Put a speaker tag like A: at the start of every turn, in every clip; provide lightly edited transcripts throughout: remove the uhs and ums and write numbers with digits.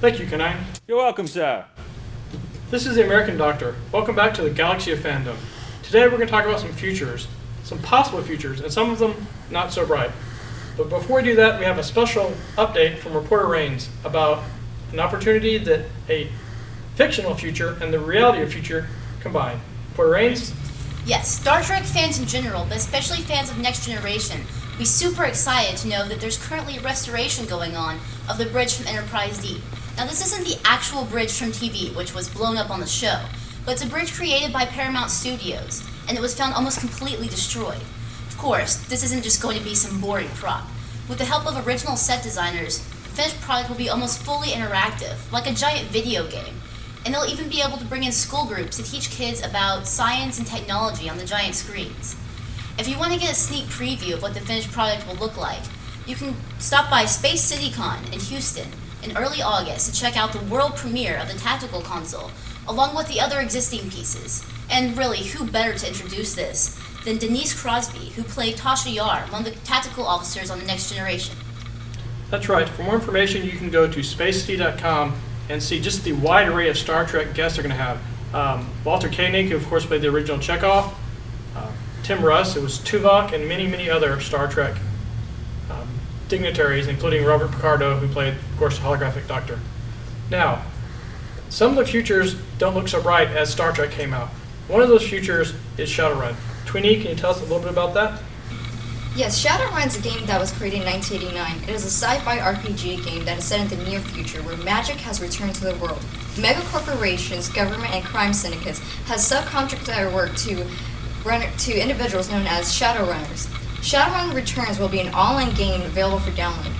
A: Thank you, Kanine.
B: You're welcome, sir.
A: This is the American Doctor. Welcome back to the Galaxy of Fandom. Today we're going to talk about some futures, some possible futures, and some of them not so bright. But before we do that, we have a special update from Reporter Rains about an opportunity that a fictional future and the reality of future combine. Reporter Rains?
C: Yes, Star Trek fans in general, but especially fans of Next Generation, will be super excited to know that there's currently a restoration going on of the bridge from Enterprise D. Now, this isn't the actual bridge from TV, which was blown up on the show, but it's a bridge created by Paramount Studios, and it was found almost completely destroyed. Of course, this isn't just going to be some boring prop. With the help of original set designers, the finished product will be almost fully interactive, like a giant video game, and they'll even be able to bring in school groups to teach kids about science and technology on the giant screens. If you want to get a sneak preview of what the finished product will look like, you can stop by Space CityCon in Houston in early August to check out the world premiere of the tactical console, along with the other existing pieces. And really, who better to introduce this than Denise Crosby, who played Tasha Yar, one of the tactical officers on the Next Generation.
A: That's right. For more information, you can go to spacecity.com and see just the wide array of Star Trek guests they're going to have. Walter Koenig, who of course played the original Chekhov, Tim Russ, who was Tuvok, and many, many other Star Trek dignitaries, including Robert Picardo, who played, of course, the holographic Doctor. Now, some of the futures don't look so bright as Star Trek came out. One of those futures is Shadowrun. Tweenie, can you tell us a little bit about that?
D: Yes, Shadowrun is a game that was created in 1989. It is a sci-fi RPG game that is set in the near future where magic has returned to the world. Mega corporations, government, and crime syndicates have subcontracted their work to individuals known as Shadowrunners. Shadowrun Returns will be an all-in game available for download.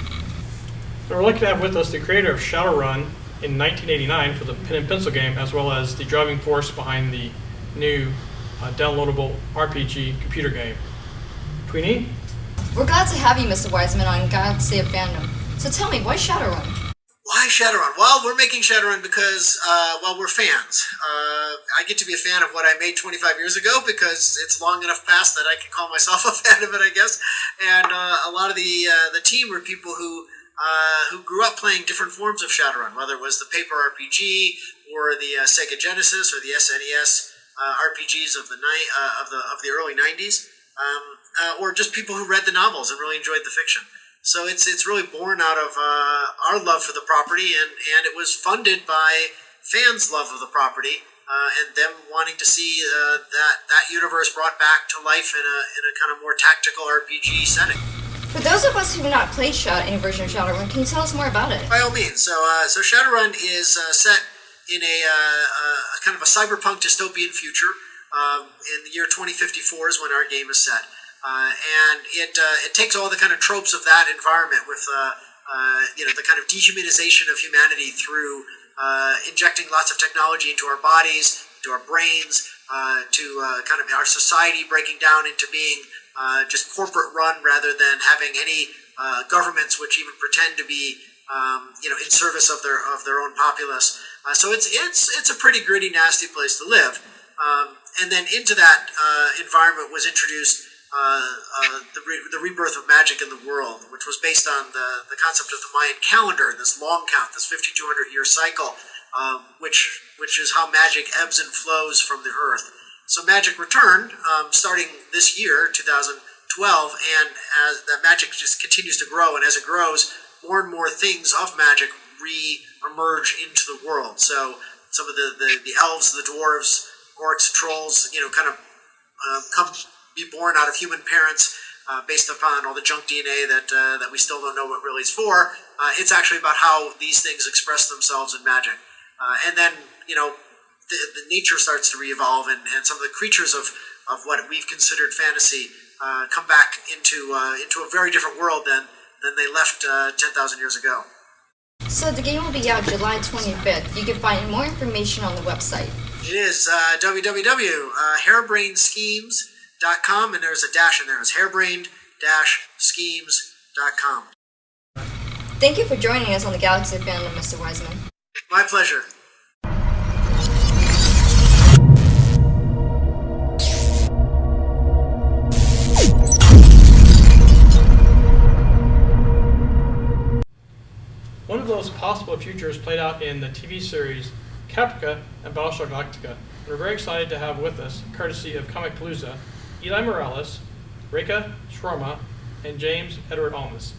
A: We're lucky to have with us the creator of Shadowrun in 1989 for the pen and pencil game, as well as the driving force behind the new downloadable RPG computer game. Tweenie?
D: We're glad to have you, Mr. Wiseman, on Galaxy of Fandom. So tell me, why Shadowrun?
E: Why Shadowrun? Well, we're making Shadowrun because, we're fans. I get to be a fan of what I made 25 years ago because it's long enough past that I can call myself a fan of it, I guess. And a lot of the team were people who grew up playing different forms of Shadowrun, whether it was the paper RPG or the Sega Genesis or the SNES RPGs of the early 90s, or just people who read the novels and really enjoyed the fiction. So it's really born out of our love for the property, and it was funded by fans' love of the property, and them wanting to see that universe brought back to life in a kind of more tactical RPG setting.
D: For those of us who have not played any version of Shadowrun, can you tell us more about it?
E: By all means. So Shadowrun is set in a kind of a cyberpunk dystopian future. In the year 2054 is when our game is set. And it takes all the kind of tropes of that environment with the kind of dehumanization of humanity through injecting lots of technology into our bodies, into our brains, to kind of our society breaking down into being just corporate run rather than having any governments which even pretend to be in service of their own populace. So it's a pretty gritty, nasty place to live. And then into that environment was introduced the rebirth of magic in the world, which was based on the concept of the Mayan calendar, this long count, this 5,200-year cycle, which is how magic ebbs and flows from the earth. So magic returned starting this year, 2012, and as that magic just continues to grow, and as it grows, more and more things of magic re-emerge into the world. So some of the elves, the dwarves, orcs, trolls, kind of come be born out of human parents based upon all the junk DNA that we still don't know what really is for. It's actually about how these things express themselves in magic. And then, the nature starts to re-evolve, and some of the creatures of what we've considered fantasy come back into a very different world than they left 10,000 years ago.
D: So the game will be out July 25th. You can find more information on the website.
E: It is www.harebrainedschemes.com, and there's a dash in there. It's harebrained-schemes.com.
D: Thank you for joining us on the Galaxy of Fandom, Mr. Wiseman.
E: My pleasure.
A: One of those possible futures played out in the TV series Caprica and Battlestar Galactica. And we're very excited to have with us, courtesy of Comic Palooza, Eli Morales, Rekha Sharma, and James Edward Almas.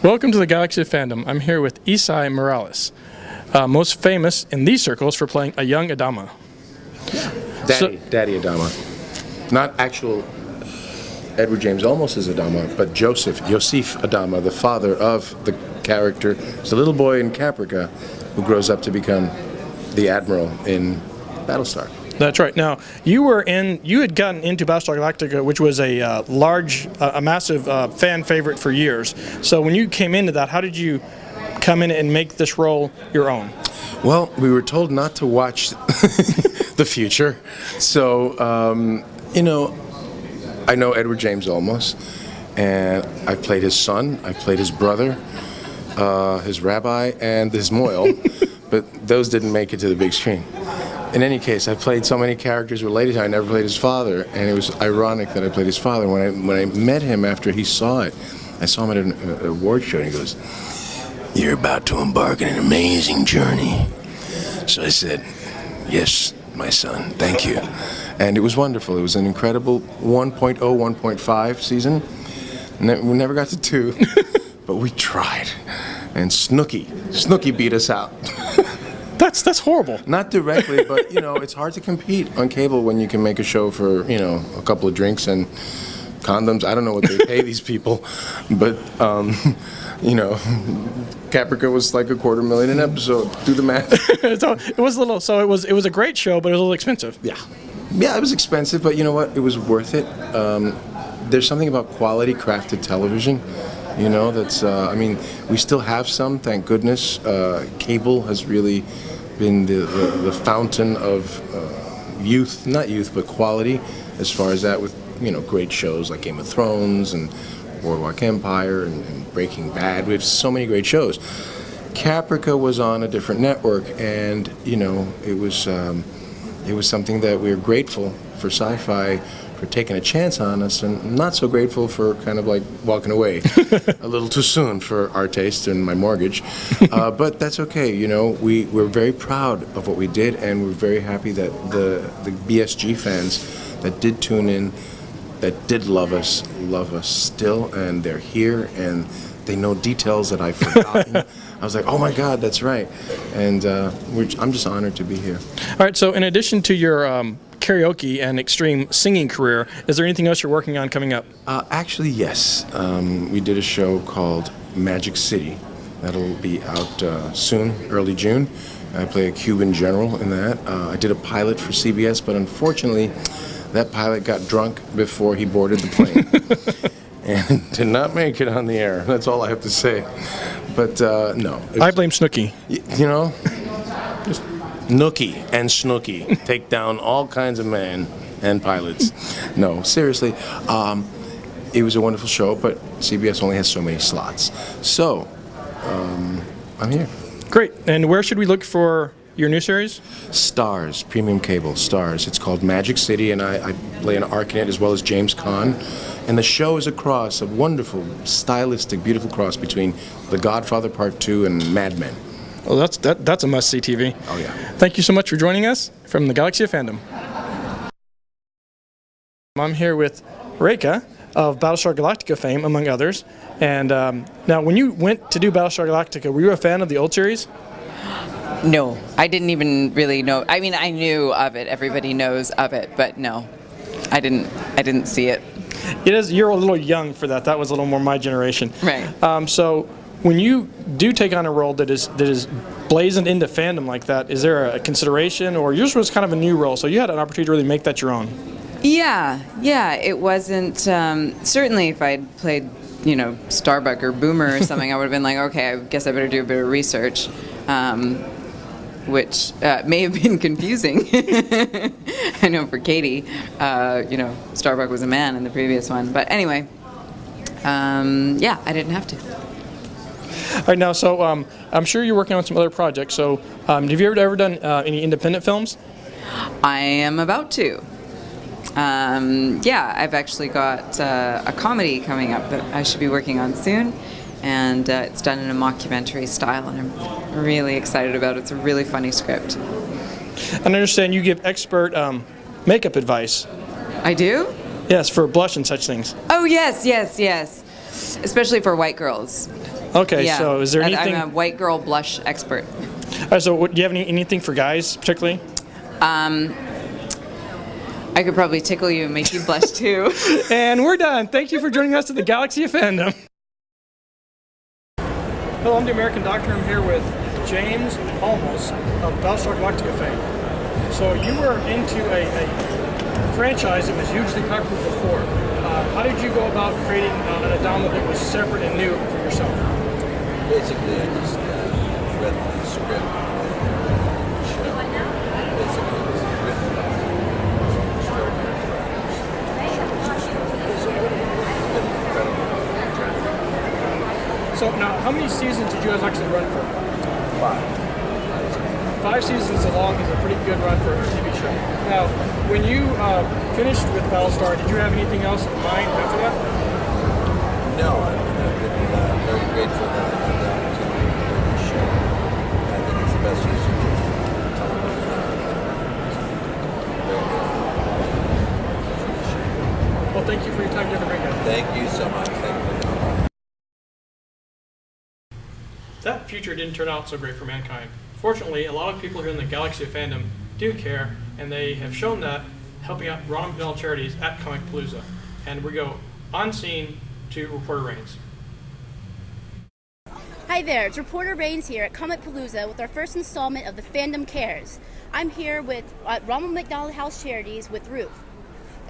A: Welcome to the Galaxy of Fandom. I'm here with Isai Morales, most famous in these circles for playing a young Adama.
B: Daddy Adama. Not actual Edward James Olmos is Adama, but Yosef Adama, the father of the character. It's a little boy in Caprica who grows up to become the Admiral in Battlestar.
A: That's right. Now, you had gotten into Battlestar Galactica, which was a massive fan favorite for years. So when you came into that, how did you come in and make this role your own?
B: Well, we were told not to watch the future. So, I know Edward James Olmos, and I've played his son, I've played his brother, his rabbi, and his moil, but those didn't make it to the big screen. In any case, I played so many characters related to him. I never played his father, and it was ironic that I played his father. When I met him after he saw it, I saw him at an award show, and he goes, "You're about to embark on an amazing journey." So I said, "Yes, my son, thank you." And it was wonderful. It was an incredible 1.0, 1.5 season. We never got to 2, but we tried. And Snooki beat us out.
A: That's horrible.
B: Not directly, but it's hard to compete on cable when you can make a show for a couple of drinks and condoms. I don't know what they pay these people, but Caprica was like $250,000 an episode. Do the math.
A: So it was a great show, but it was a little expensive.
B: Yeah, it was expensive, but you know what? It was worth it. There's something about quality crafted television. That's we still have some, thank goodness. Cable has really been the fountain of not youth, but quality as far as that, with great shows like Game of Thrones and Boardwalk Empire and Breaking Bad. We have so many great shows. Caprica was on a different network, and it was something that we were grateful for Sci-Fi for taking a chance on us, and not so grateful for kind of like walking away a little too soon for our taste and my mortgage. But that's okay. We're very proud of what we did, and we're very happy that the BSG fans that did tune in, that did love us still, and they're here, and they know details that I've forgotten. I was like, oh my God, that's right. And I'm just honored to be here.
A: All right, so in addition to your karaoke and extreme singing career, is there anything else you're working on coming up?
B: Actually, yes. We did a show called Magic City. That'll be out soon, early June. I play a Cuban general in that. I did a pilot for CBS, but unfortunately, that pilot got drunk before he boarded the plane. And did not make it on the air. That's all I have to say. But no.
A: I blame Snooki.
B: Just Nookie and Snooki take down all kinds of men and pilots. No, seriously. It was a wonderful show, but CBS only has so many slots. So, I'm here.
A: Great. And where should we look for your new series?
B: Stars, premium cable, Stars. It's called Magic City, and I play an arc in it as well as James Caan. And the show is a wonderful, stylistic, beautiful cross between The Godfather Part 2 and Mad Men.
A: Well, that's a must-see TV.
B: Oh, yeah.
A: Thank you so much for joining us from the Galaxy of Fandom. I'm here with Rekha of Battlestar Galactica fame, among others. And now, when you went to do Battlestar Galactica, were you a fan of the old series?
F: No, I didn't even really know. I mean, I knew of it. Everybody knows of it, but no, I didn't see it.
A: It is. You're a little young for that. That was a little more my generation.
F: Right.
A: So when you do take on a role that is blazoned into fandom like that, is there a consideration, or yours was kind of a new role, so you had an opportunity to really make that your own?
F: Yeah. It wasn't. Certainly, if I'd played, Starbuck or Boomer or something, I would have been like, okay, I guess I better do a bit of research. Which may have been confusing. I know for Katie, Starbuck was a man in the previous one. But anyway, I didn't have to.
A: All right, now, so I'm sure you're working on some other projects. So have you ever done any independent films?
F: I am about to. I've actually got a comedy coming up that I should be working on soon. and it's done in a mockumentary style, and I'm really excited about it. It's a really funny script.
A: And I understand you give expert makeup advice.
F: I do?
A: Yes, for blush and such things.
F: Oh, yes. Especially for white girls.
A: Okay,
F: Yeah.
A: so is there anything...
F: I'm a white girl blush expert.
A: So do you have anything for guys, particularly?
F: I could probably tickle you and make you blush too.
A: And we're done. Thank you for joining us at the Galaxy of Fandom. Hello, I'm the American Doctor. I'm here with James Olmos of Battlestar Galactica fame. So you were into a franchise that was hugely popular before. How did you go about creating an Adama that was separate and new for yourself?
G: Basically, I just read the script of the show. Basically, it was written by some extraordinary writers. It's been incredible.
A: So now, how many seasons did you guys actually run for?
G: 5.
A: 5 seasons along is a pretty good run for a TV show. Now, when you finished with Battlestar, did you have anything else in mind after that?
G: No, I've been very grateful that I had the opportunity to do this show. I think it's the best use of television. Very grateful.
A: Well, thank you for your time. You have a great day.
G: Thank you so much. Thank you for coming.
A: That future didn't turn out so great for mankind. Fortunately, a lot of people here in the Galaxy of Fandom do care, and they have shown that helping out Ronald McDonald charities at Comicpalooza. And we go on scene to Reporter Rains.
C: Hi there, it's Reporter Rains here at Comicpalooza with our first installment of the Fandom Cares. I'm here with Ronald McDonald House Charities with Ruth.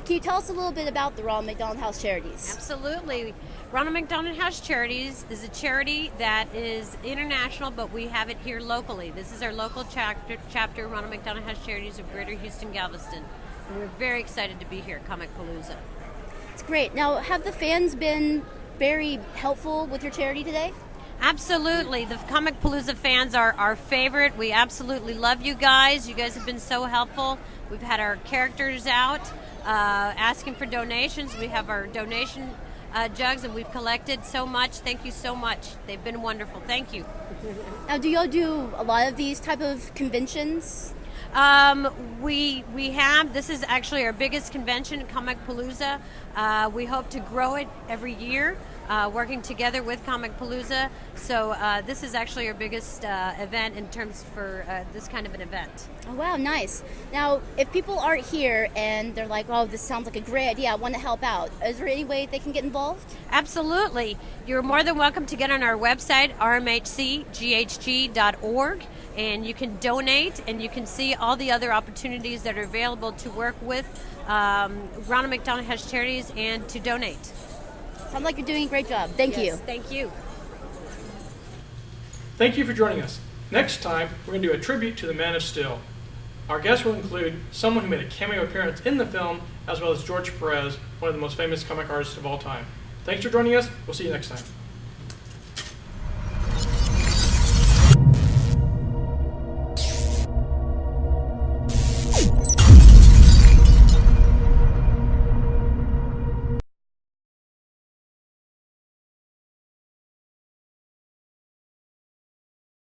C: Can you tell us a little bit about the Ronald McDonald House Charities?
H: Absolutely. Ronald McDonald House Charities is a charity that is international, but we have it here locally. This is our local chapter, Ronald McDonald House Charities of Greater Houston, Galveston. And we're very excited to be here at Comicpalooza.
C: It's great. Now, have the fans been very helpful with your charity today?
H: Absolutely. The Comicpalooza fans are our favorite. We absolutely love you guys. You guys have been so helpful. We've had our characters out asking for donations. We have our donation jugs, and we've collected so much. Thank you so much. They've been wonderful. Thank you.
C: Now, do y'all do a lot of these type of conventions?
H: We have. This is actually our biggest convention, Comicpalooza. We hope to grow it every year, working together with Comicpalooza. So this is actually our biggest event in terms for this kind of an event.
C: Oh, wow, nice. Now, if people aren't here and they're like, oh, this sounds like a great idea, I want to help out, is there any way they can get involved?
H: Absolutely. You're more than welcome to get on our website, rmhcghg.org, and you can donate, and you can see all the other opportunities that are available to work with Ronald McDonald House Charities and to donate.
C: Sounds like you're doing a great job. Thank you.
H: Thank you.
A: Thank you for joining us. Next time, we're going to do a tribute to the Man of Steel. Our guests will include someone who made a cameo appearance in the film, as well as George Perez, one of the most famous comic artists of all time. Thanks for joining us. We'll see you next time.